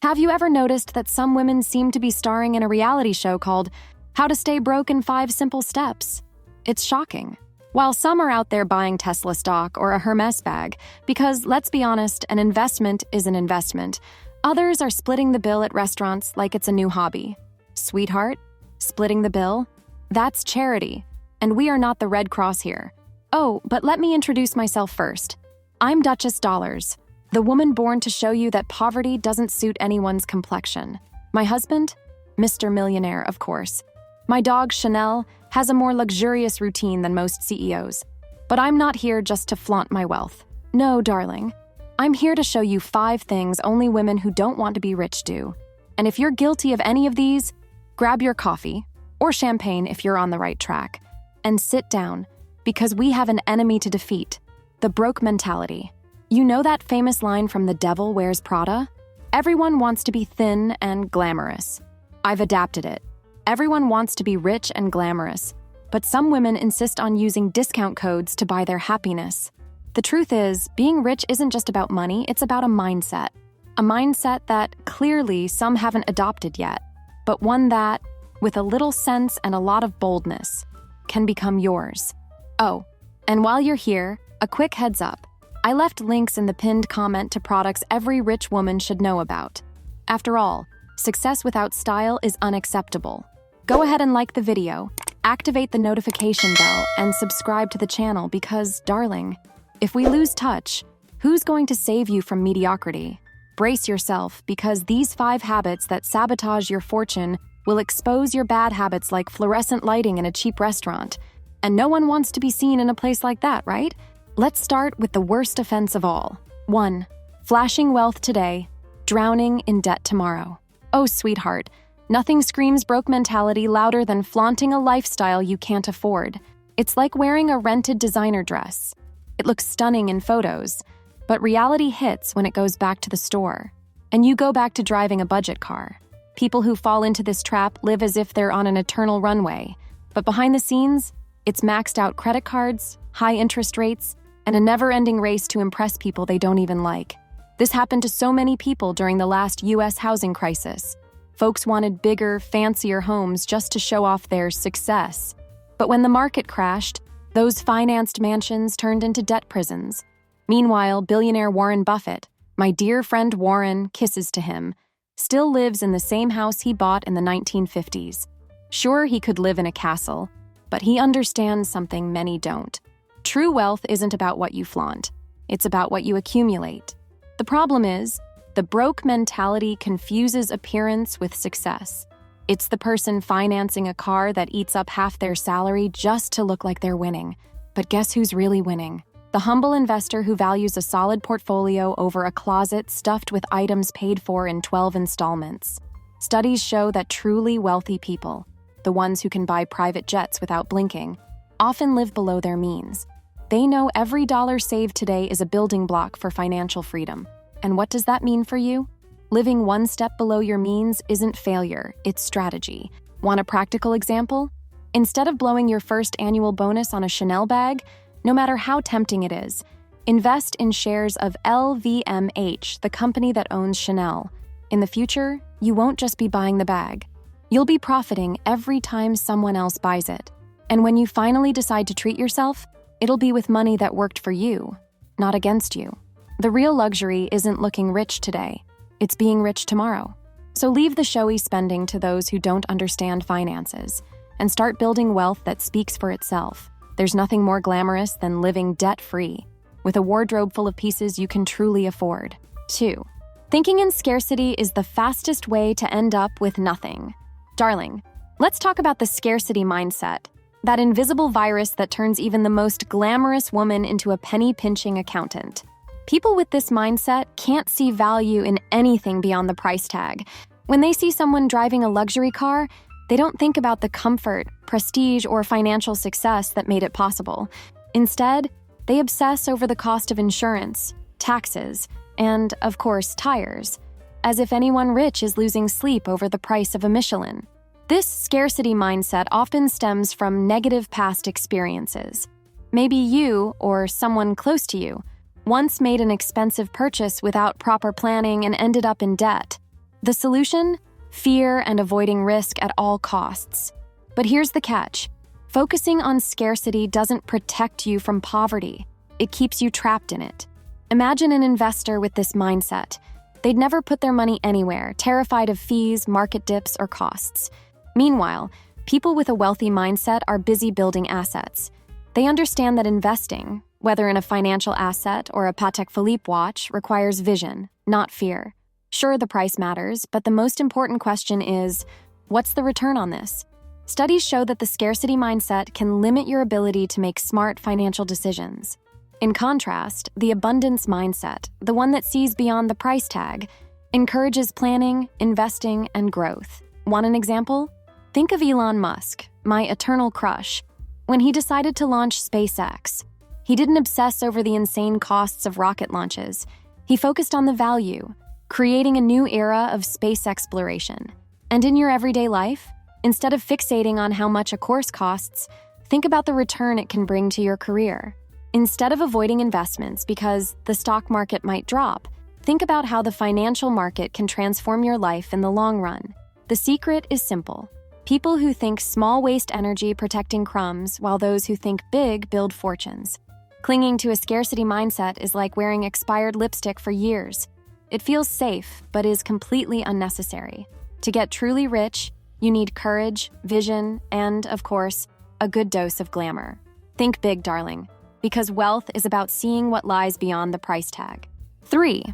Have you ever noticed that some women seem to be starring in a reality show called How to Stay Broke in 5 Simple Steps? It's shocking. While some are out there buying Tesla stock or a Hermes bag, because let's be honest, an investment is an investment, others are splitting the bill at restaurants like it's a new hobby. Sweetheart, splitting the bill? That's charity, and we are not the Red Cross here. Oh, but let me introduce myself first. I'm Duchess Dollars, the woman born to show you that poverty doesn't suit anyone's complexion. My husband? Mr. Millionaire, of course. My dog, Chanel, has a more luxurious routine than most CEOs. But I'm not here just to flaunt my wealth. No, darling. I'm here to show you 5 things only women who don't want to be rich do. And if you're guilty of any of these, grab your coffee, or champagne if you're on the right track, and sit down, because we have an enemy to defeat, the broke mentality. You know that famous line from The Devil Wears Prada? Everyone wants to be thin and glamorous. I've adapted it. Everyone wants to be rich and glamorous, but some women insist on using discount codes to buy their happiness. The truth is, being rich isn't just about money, it's about a mindset. A mindset that clearly some haven't adopted yet, but one that, with a little sense and a lot of boldness, can become yours. Oh, and while you're here, a quick heads up. I left links in the pinned comment to products every rich woman should know about. After all, success without style is unacceptable. Go ahead and like the video, activate the notification bell, and subscribe to the channel because, darling, if we lose touch, who's going to save you from mediocrity? Brace yourself, because these 5 habits that sabotage your fortune will expose your bad habits like fluorescent lighting in a cheap restaurant. And no one wants to be seen in a place like that, right? Let's start with the worst offense of all. 1. Flashing wealth today, drowning in debt tomorrow. Oh, sweetheart, nothing screams broke mentality louder than flaunting a lifestyle you can't afford. It's like wearing a rented designer dress. It looks stunning in photos, but reality hits when it goes back to the store. And you go back to driving a budget car. People who fall into this trap live as if they're on an eternal runway. But behind the scenes, it's maxed out credit cards, high interest rates, and a never-ending race to impress people they don't even like. This happened to so many people during the last U.S. housing crisis. Folks wanted bigger, fancier homes just to show off their success. But when the market crashed, those financed mansions turned into debt prisons. Meanwhile, billionaire Warren Buffett, my dear friend Warren, kisses to him, still lives in the same house he bought in the 1950s. Sure, he could live in a castle, but he understands something many don't. True wealth isn't about what you flaunt. It's about what you accumulate. The problem is, the broke mentality confuses appearance with success. It's the person financing a car that eats up half their salary just to look like they're winning. But guess who's really winning? The humble investor who values a solid portfolio over a closet stuffed with items paid for in 12 installments. Studies show that truly wealthy people, the ones who can buy private jets without blinking, often live below their means. They know every dollar saved today is a building block for financial freedom. And what does that mean for you? Living one step below your means isn't failure, it's strategy. Want a practical example? Instead of blowing your first annual bonus on a Chanel bag, no matter how tempting it is, invest in shares of LVMH, the company that owns Chanel. In the future, you won't just be buying the bag. You'll be profiting every time someone else buys it. And when you finally decide to treat yourself, it'll be with money that worked for you, not against you. The real luxury isn't looking rich today. It's being rich tomorrow. So leave the showy spending to those who don't understand finances and start building wealth that speaks for itself. There's nothing more glamorous than living debt-free, with a wardrobe full of pieces you can truly afford. 2. Thinking in scarcity is the fastest way to end up with nothing. Darling, let's talk about the scarcity mindset, that invisible virus that turns even the most glamorous woman into a penny-pinching accountant. People with this mindset can't see value in anything beyond the price tag. When they see someone driving a luxury car, they don't think about the comfort, prestige, or financial success that made it possible. Instead, they obsess over the cost of insurance, taxes, and, of course, tires, as if anyone rich is losing sleep over the price of a Michelin. This scarcity mindset often stems from negative past experiences. Maybe you, or someone close to you, once made an expensive purchase without proper planning and ended up in debt. The solution? Fear and avoiding risk at all costs. But here's the catch. Focusing on scarcity doesn't protect you from poverty. It keeps you trapped in it. Imagine an investor with this mindset. They'd never put their money anywhere, terrified of fees, market dips, or costs. Meanwhile, people with a wealthy mindset are busy building assets. They understand that investing, whether in a financial asset or a Patek Philippe watch, requires vision, not fear. Sure, the price matters, but the most important question is, what's the return on this? Studies show that the scarcity mindset can limit your ability to make smart financial decisions. In contrast, the abundance mindset, the one that sees beyond the price tag, encourages planning, investing, and growth. Want an example? Think of Elon Musk, my eternal crush. When he decided to launch SpaceX, he didn't obsess over the insane costs of rocket launches. He focused on the value, creating a new era of space exploration. And in your everyday life, instead of fixating on how much a course costs, think about the return it can bring to your career. Instead of avoiding investments because the stock market might drop, think about how the financial market can transform your life in the long run. The secret is simple. People who think small waste energy protecting crumbs, while those who think big build fortunes. Clinging to a scarcity mindset is like wearing expired lipstick for years. It feels safe, but is completely unnecessary. To get truly rich, you need courage, vision, and, of course, a good dose of glamour. Think big, darling. Because wealth is about seeing what lies beyond the price tag. 3.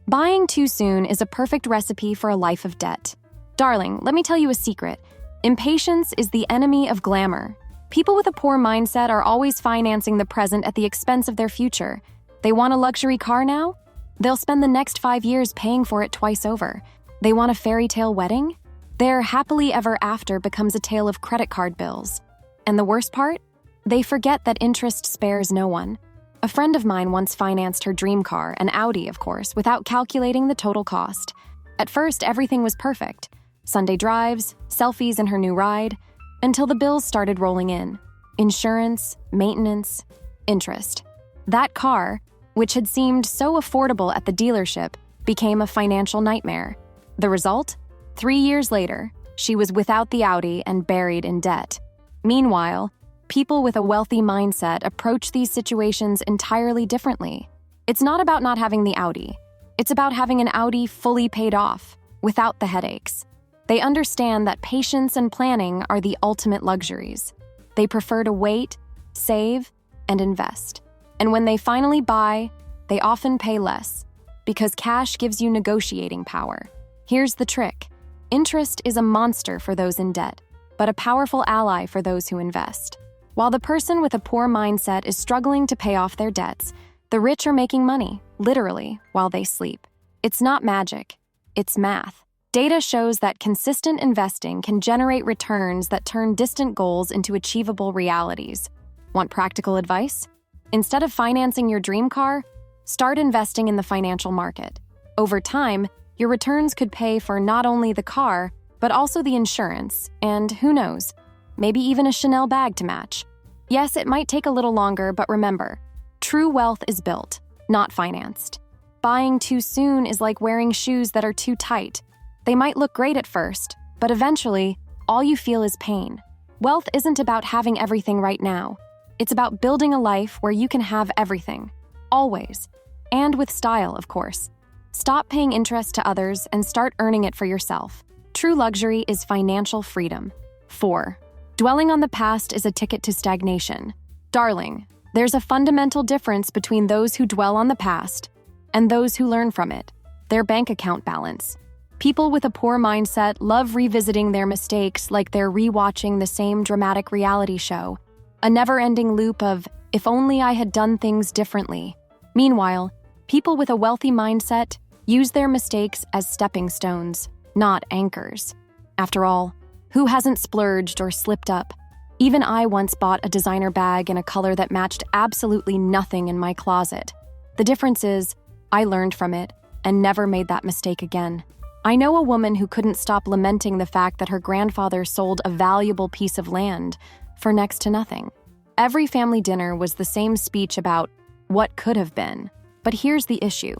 Buying too soon is a perfect recipe for a life of debt. Darling, let me tell you a secret. Impatience is the enemy of glamour. People with a poor mindset are always financing the present at the expense of their future. They want a luxury car now? They'll spend the next 5 years paying for it twice over. They want a fairy tale wedding? Their happily ever after becomes a tale of credit card bills. And the worst part? They forget that interest spares no one. A friend of mine once financed her dream car, an Audi, of course, without calculating the total cost. At first, everything was perfect. Sunday drives, selfies in her new ride, until the bills started rolling in. Insurance, maintenance, interest. That car, which had seemed so affordable at the dealership, became a financial nightmare. The result? 3 years later, she was without the Audi and buried in debt. Meanwhile, people with a wealthy mindset approach these situations entirely differently. It's not about not having the Audi. It's about having an Audi fully paid off, without the headaches. They understand that patience and planning are the ultimate luxuries. They prefer to wait, save, and invest. And when they finally buy, they often pay less, because cash gives you negotiating power. Here's the trick. Interest is a monster for those in debt, but a powerful ally for those who invest. While the person with a poor mindset is struggling to pay off their debts, the rich are making money, literally, while they sleep. It's not magic, it's math. Data shows that consistent investing can generate returns that turn distant goals into achievable realities. Want practical advice? Instead of financing your dream car, start investing in the financial market. Over time, your returns could pay for not only the car, but also the insurance, and who knows, maybe even a Chanel bag to match. Yes, it might take a little longer, but remember, true wealth is built, not financed. Buying too soon is like wearing shoes that are too tight. They might look great at first, but eventually, all you feel is pain. Wealth isn't about having everything right now. It's about building a life where you can have everything, always, and with style, of course. Stop paying interest to others and start earning it for yourself. True luxury is financial freedom. 4. Dwelling on the past is a ticket to stagnation. Darling, there's a fundamental difference between those who dwell on the past and those who learn from it. Their bank account balance. People with a poor mindset love revisiting their mistakes like they're rewatching the same dramatic reality show, a never-ending loop of, if only I had done things differently. Meanwhile, people with a wealthy mindset use their mistakes as stepping stones, not anchors. After all, who hasn't splurged or slipped up? Even I once bought a designer bag in a color that matched absolutely nothing in my closet. The difference is, I learned from it and never made that mistake again. I know a woman who couldn't stop lamenting the fact that her grandfather sold a valuable piece of land for next to nothing. Every family dinner was the same speech about what could have been. But here's the issue.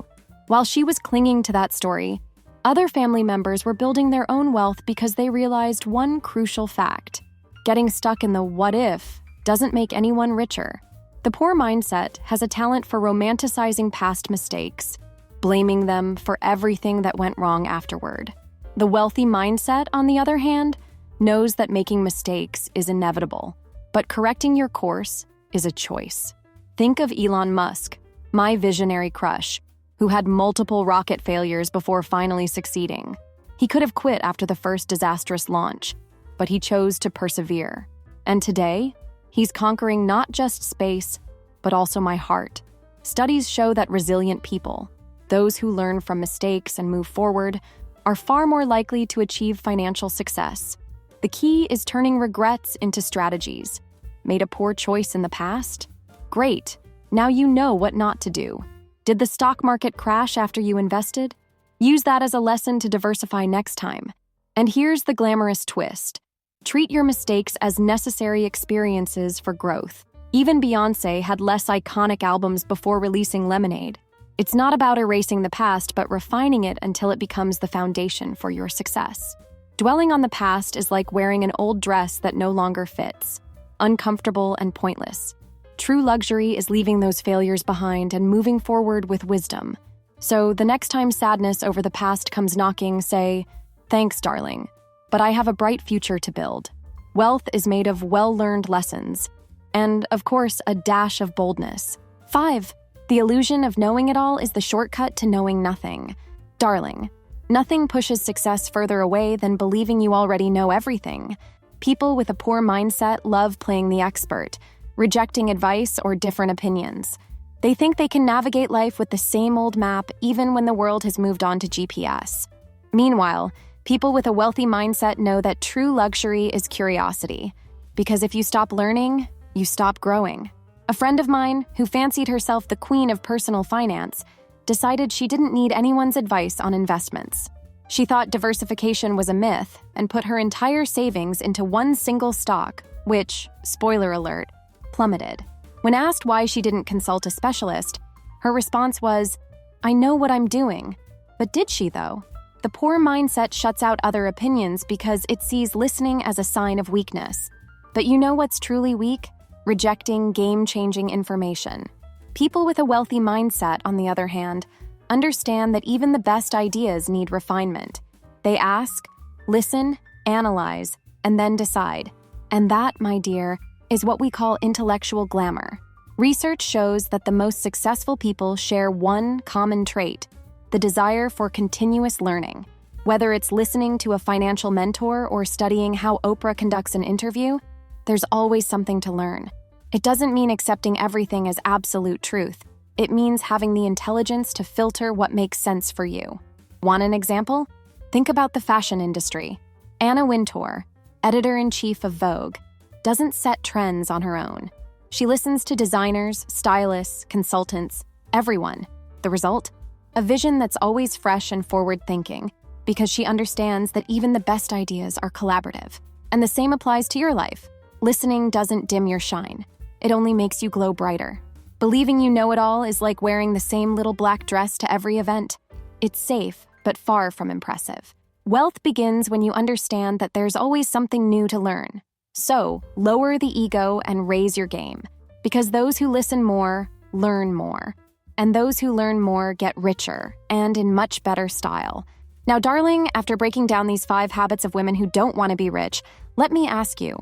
While she was clinging to that story, Other family members were building their own wealth because they realized one crucial fact: getting stuck in the what if doesn't make anyone richer. The poor mindset has a talent for romanticizing past mistakes, blaming them for everything that went wrong afterward. The wealthy mindset, on the other hand, knows that making mistakes is inevitable, but correcting your course is a choice. Think of Elon Musk, my visionary crush, who had multiple rocket failures before finally succeeding. He could have quit after the first disastrous launch, but he chose to persevere. And today, he's conquering not just space, but also my heart. Studies show that resilient people, those who learn from mistakes and move forward, are far more likely to achieve financial success. The key is turning regrets into strategies. Made a poor choice in the past? Great, now you know what not to do. Did the stock market crash after you invested? Use that as a lesson to diversify next time. And here's the glamorous twist. Treat your mistakes as necessary experiences for growth. Even Beyoncé had less iconic albums before releasing Lemonade. It's not about erasing the past, but refining it until it becomes the foundation for your success. Dwelling on the past is like wearing an old dress that no longer fits, uncomfortable and pointless. True luxury is leaving those failures behind and moving forward with wisdom. So the next time sadness over the past comes knocking, say, "Thanks, darling, but I have a bright future to build." Wealth is made of well-learned lessons, and, of course, a dash of boldness. 5. The illusion of knowing it all is the shortcut to knowing nothing. Darling, nothing pushes success further away than believing you already know everything. People with a poor mindset love playing the expert, rejecting advice or different opinions. They think they can navigate life with the same old map even when the world has moved on to GPS. Meanwhile, people with a wealthy mindset know that true luxury is curiosity, because if you stop learning, you stop growing. A friend of mine, who fancied herself the queen of personal finance, decided she didn't need anyone's advice on investments. She thought diversification was a myth and put her entire savings into one single stock, which, spoiler alert, plummeted. When asked why she didn't consult a specialist, her response was, "I know what I'm doing." But did she, though? The poor mindset shuts out other opinions because it sees listening as a sign of weakness. But you know what's truly weak? Rejecting game-changing information. People with a wealthy mindset, on the other hand, understand that even the best ideas need refinement. They ask, listen, analyze, and then decide. And that, my dear, is what we call intellectual glamour. Research shows that the most successful people share one common trait: the desire for continuous learning. Whether it's listening to a financial mentor or studying how Oprah conducts an interview, there's always something to learn. It doesn't mean accepting everything as absolute truth. It means having the intelligence to filter what makes sense for you. Want an example? Think about the fashion industry. Anna Wintour, editor-in-chief of Vogue, doesn't set trends on her own. She listens to designers, stylists, consultants, everyone. The result? A vision that's always fresh and forward-thinking, because she understands that even the best ideas are collaborative. And the same applies to your life. Listening doesn't dim your shine. It only makes you glow brighter. Believing you know it all is like wearing the same little black dress to every event. It's safe, but far from impressive. Wealth begins when you understand that there's always something new to learn. So, lower the ego and raise your game. Because those who listen more, learn more. And those who learn more get richer, and in much better style. Now, darling, after breaking down these 5 habits of women who don't want to be rich, let me ask you,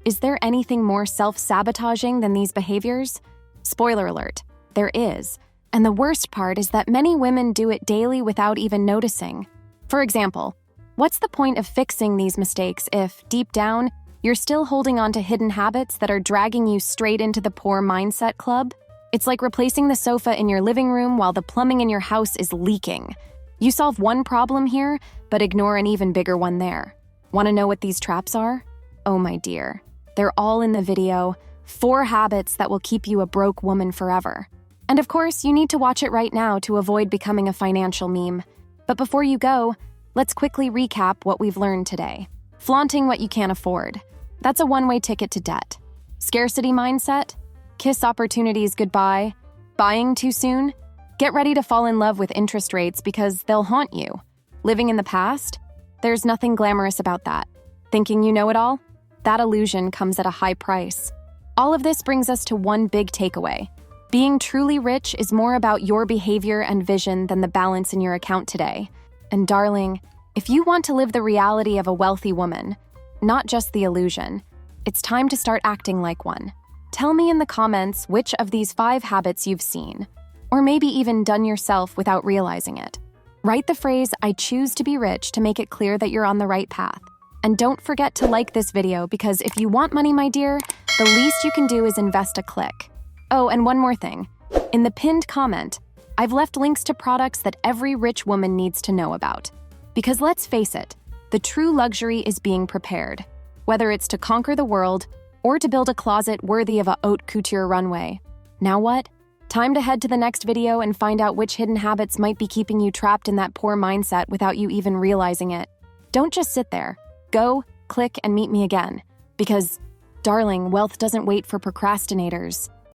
is there anything more self-sabotaging than these behaviors? Spoiler alert, there is. And the worst part is that many women do it daily without even noticing. For example, what's the point of fixing these mistakes if, deep down, you're still holding on to hidden habits that are dragging you straight into the poor mindset club? It's like replacing the sofa in your living room while the plumbing in your house is leaking. You solve one problem here, but ignore an even bigger one there. Want to know what these traps are? Oh, my dear. They're all in the video, 4 habits that will keep you a broke woman forever. And of course, you need to watch it right now to avoid becoming a financial meme. But before you go, let's quickly recap what we've learned today. Flaunting what you can't afford. That's a one-way ticket to debt. Scarcity mindset? Kiss opportunities goodbye. Buying too soon? Get ready to fall in love with interest rates because they'll haunt you. Living in the past? There's nothing glamorous about that. Thinking you know it all? That illusion comes at a high price. All of this brings us to one big takeaway. Being truly rich is more about your behavior and vision than the balance in your account today. And darling, if you want to live the reality of a wealthy woman, not just the illusion, it's time to start acting like one. Tell me in the comments which of these 5 habits you've seen, or maybe even done yourself without realizing it. Write the phrase, "I choose to be rich," to make it clear that you're on the right path. And don't forget to like this video because if you want money, my dear, the least you can do is invest a click. Oh, and one more thing. In the pinned comment, I've left links to products that every rich woman needs to know about. Because let's face it, the true luxury is being prepared. Whether it's to conquer the world or to build a closet worthy of a haute couture runway. Now what? Time to head to the next video and find out which hidden habits might be keeping you trapped in that poor mindset without you even realizing it. Don't just sit there. Go, click, and meet me again. Because, darling, wealth doesn't wait for procrastinators.